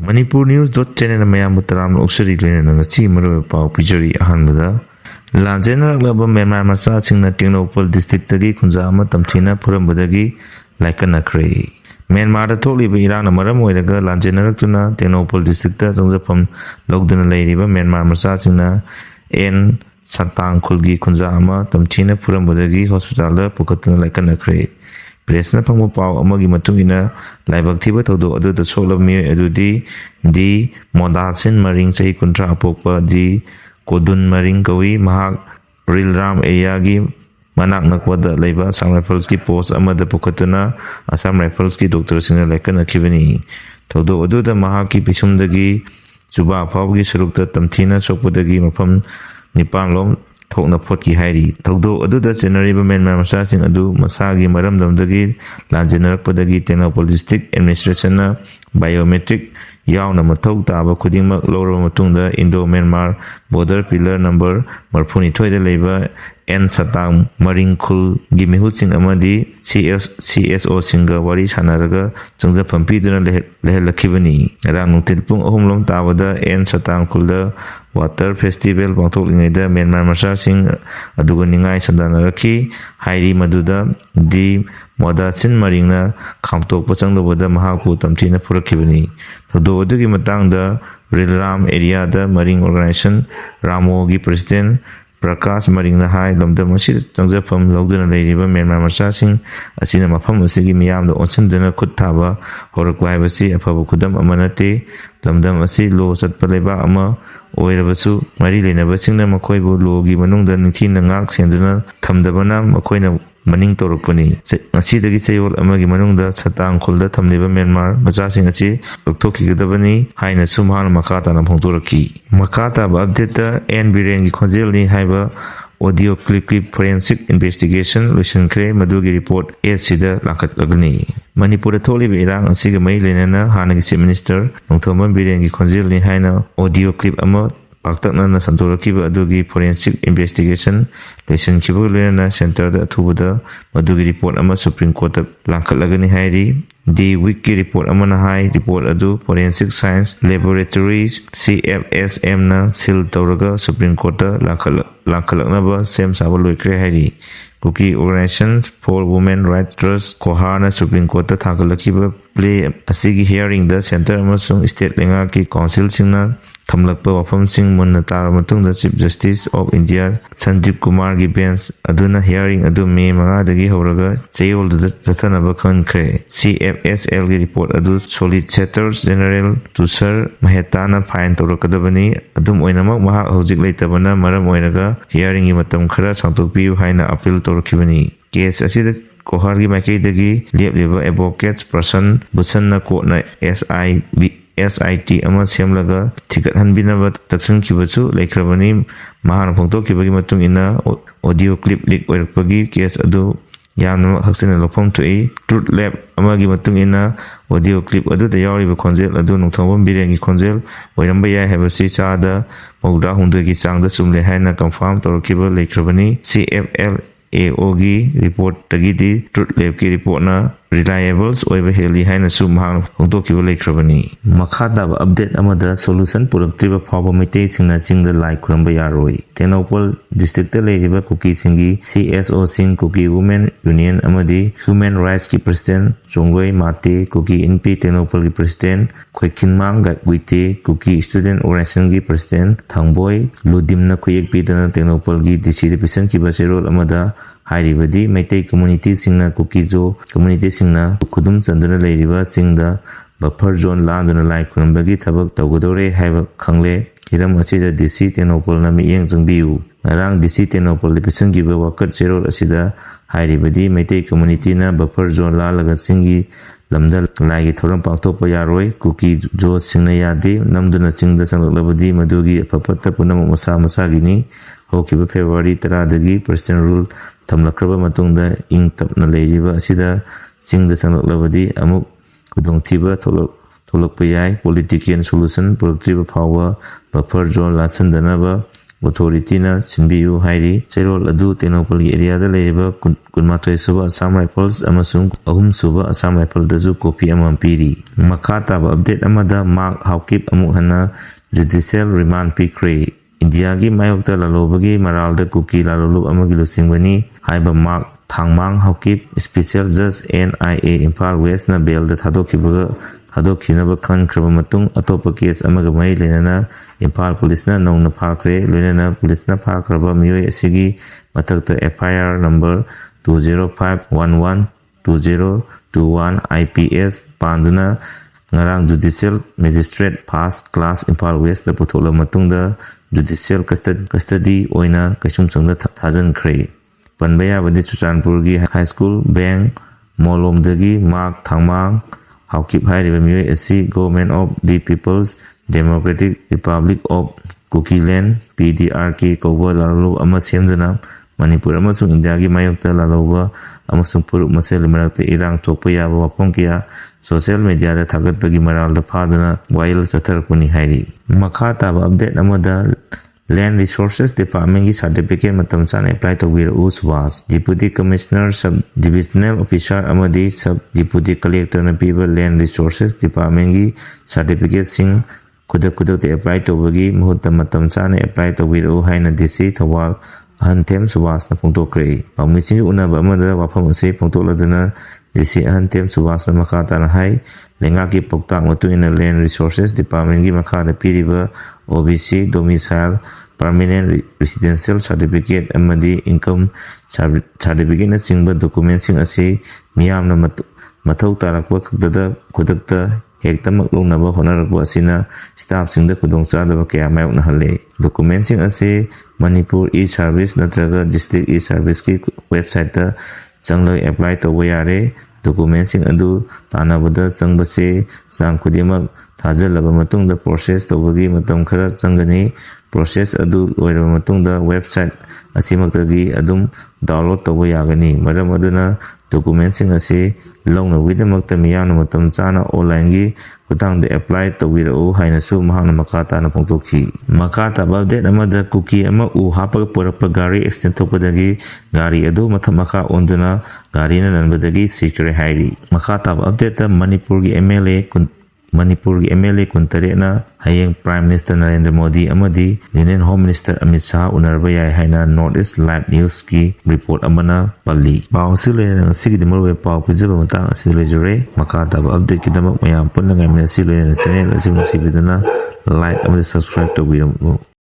Manipur News.channel mayam taram oksari lena ngachi maro pau pijari ahanbada Lanjena laba Myanmar masa singna Tengnopal district tagi khunja ama tamthina purambadagi laikana kre Myanmar da thokliba irang na maram oiraga Lanjena raktuna Tengnopal district ta jongjapam logduna leiriba Myanmar masa singna en Santang khulgi khunja ama tamthina purambadagi hospital da pukatuna laikana kre Presna pangmo pau amagi matungina laibak thiba thodo adu da sola mi adudi di modasin maring sahi kuntra apokpa di kodun maring kawi mahak rilram area manak nakwada laiba Assam Rifles ki post amada pukatuna Assam Rifles ki doctor singna laikana khibani thodo adu da mahak ki pisumdagi juba phawgi surukta tamthina sokpadagi mafam nipanglom thokna photki hairi thogdo adu da general Myanmar masa sing adu masagi maramdamdagi lanjenarakpadagi Tengnopal district administration na biometric yauna mathau taba khudingmak loro matungda Indo Myanmar border pillar number marphuni thoida leiba N Satang Maringkhul gi mihut sing amadi CSO singa wari sanaraga changjapam piduna lehelakibani rang nungtil pung ahumlom tabada N Satang khulda water festival pangthoklingaida Myanmar masa sing aduga ningai sandanaraki hairi maduda di moda sin maringna khamtok pachangdobada mahaku tamthina purakibani thodo adugi matangda Rilram area da maring organization Ramo gi president Prakash maringna hai lomdam asi changjapam logduna leiriba Myanmar masa sing asina mafam asigi miyamda onsinduna khut thaba horakwa haibasi afaba khudam amanate lomdam asi lo satpa leiba ama oirabasu mari lenabasingna makoibu logi manungda ningthina ngak senduna thamdabana makoina maning torokpani asidagi sayol amagi manungda Satang khulda thamliba Myanmar machasing achi lokthokigidabani haina sumhana makata na phongtoraki makata ba update da N Biren gi khonjelni haiba audio clip forensic investigation loisankre madugi report sida langkhatlagani Manipur tholiba irang asiga mai lenana hanagi chief minister nongthomam Biren gi khonjelni haina audio clip ama paktakna na santorakiba adugi forensic investigation loisan kibu lena center da thubada madugi report ama Supreme Court langkhatlagani hairi di wiki report ama na hai report adu forensic science laboratories CFSM na seal tawraga Supreme Court langkhatlaknaba sem saba loikre hairi Kuki organizations for women rights trust kohana Supreme Court thakalakiba play asigi hearing the center amasung state lenga ki council singna thamlakpa wafam sing munna tar matungda Chief Justice of India Sanjeev Kumar gi bench aduna hearing adu May 5 dagi horaga chayol da jathanaba khankre CFSL gi report adu Solicitors General Tushar Mahetana fine torakadabani adum oinamak mahak hojik leitabana maram oinaga hearing gi matam khara sangtokpiu haina appeal torakibani case asida Kohargi Makaidagi Lieba advocates person Busanna Kotna SIT ama semlaga tikat hanbinaba taksan kibasu laikrabani mahana phongto kibagi matung ina audio clip leak oirakpagi case adu yamna haksina lophom thoi truth lab amagi matung ina audio clip adu da yawriba khonjel adu nongthongbam Birengi khonjel oiramba yai habasi chada mawda hundegi changda sumle haina confirm torokiba laikrabani CFL AOG report tagidi truth lab ki report na reliables oiba heli haina su mahang hongtokiba laikrabani makhada update amada solution puraktriba phawba mitei singna singda lai khuramba yaroi Tengnopal district ta leiriba Kuki singi CSO sing Kuki women union amadi human rights ki president Chongwei Mate Kuki NP Tengnopal ki president Khoikhinmang Guite Kuki student organization ki president Thangboi Ludimna khuyek pidana Tengnopal ki DC represent ki baserol amada hairibadi maitai community singna Kukizo community singna khudum chanduna leiriba singda buffer zone landuna lai khurambagi thabak tawgodore haiba khangle hiram asida DC Tengnopal na miyeng jangbiu narang DC Tengnopal represent giba wakat zero asida hairibadi maitai community na buffer zone la laga singi lamda lai gi thoram pangthokpa yaroi Kuki jo singna yade namduna singda sanglabadi madugi apapatta punam masa masagini hokiba February 10 dagi personal rule thamlakraba matungda ing tapna leiriba asida singda sanglabadi amuk khudongthiba tholokpa yai political solution puraktriba phawwa buffer zone lasandanaba Authority-na sinbiyu hairi chairol adu Tenopoli area-da leiba kunmathoi suba Assam Rifles amasung ahum suba Assam Rifle dazu copy amam piri. Makha taba update amada Mark Haukip amuk hana judicial remand pikre. India gi mayokta lalobagi maralda Kuki lalolu amagi lusingbani haiba Mark Thangmang Haukip Special Judge NIA Imphal West na bail da thadokhinaba khankraba matung atopa case amaga mai lenana Imphal Police na nongna phakre lenana police na phakraba miyoi asigi mathakta FIR number 205112021 IPS panduna ngarang judicial magistrate first class Imphal West da puthola matungda judicial custody oina kaisumsangda thajankhre. Panbaya badi Chuchanpurgi High School Bank Molomdagi Mark Thangmang Haukip hairiba miyoi asi Government of the People's Democratic Republic of Kuki Land PDRK kauba lalalu ama semdana Manipur amasung India gi mayokta laloba amasung puruk masel marakta irang thokpa yaba wapong kya social media da thagatpagi maralda phaduna viral chatharpuni hairi. Makha taba update amada Land Resources Department ki certificate matam chana apply tawir uswas Deputy Commissioner Sub Divisional Officer amadi Sub Deputy Collector na piba Land Resources Department ki certificate sing kudak te apply tawagi muhutta matam chana apply tawir haina DC Thawal Ahantem Subas na phongtokre. Pamisi unaba amada wafam ase phongtokladuna DC Ahantem Subas na makha tana hai lenga ki poktak matungina Land Resources Department ki makha da piriba OBC Domicile Permanent Residential Certificate amadi Income Certificate na singba document sing ase miyamna mathau tarakwa khudakta hekta maklungnaba honarakwa asina staff singda khudongchadaba kaya mayokna halle. Document sing ase Manipur e-service natraga district e-service ki website ta changlai apply tawba yare. Document sing adu tanabada changbase sang khudimak thajalaba matungda process tawbagi matam khara changani. Process adu loiraba matungda website asimaktagi adum download tawba yagani. Maram aduna document sing ase longna widamakta miyamna matam chana online gi kutangda apply tawirau hainasu mahakna makha tana phongtokhi. Makha taba update amada Kuki ama u hapaga porappa gari accident thokpadagi gari adu makha onduna gari na nanbadagi sikre hairi. Makha taba update ta Manipur gi MLA kuntare na hayeng Prime Minister Narendra Modi amadi Union Home Minister Amit Shah unarba yai haina North East Live News ki report amana palli. Pau sile na sigi dimurwe pau pijaba matang asile jure makha taba update kidamak mayam punna ngai mena sile na channel asim sibidana like amadi subscribe to biram.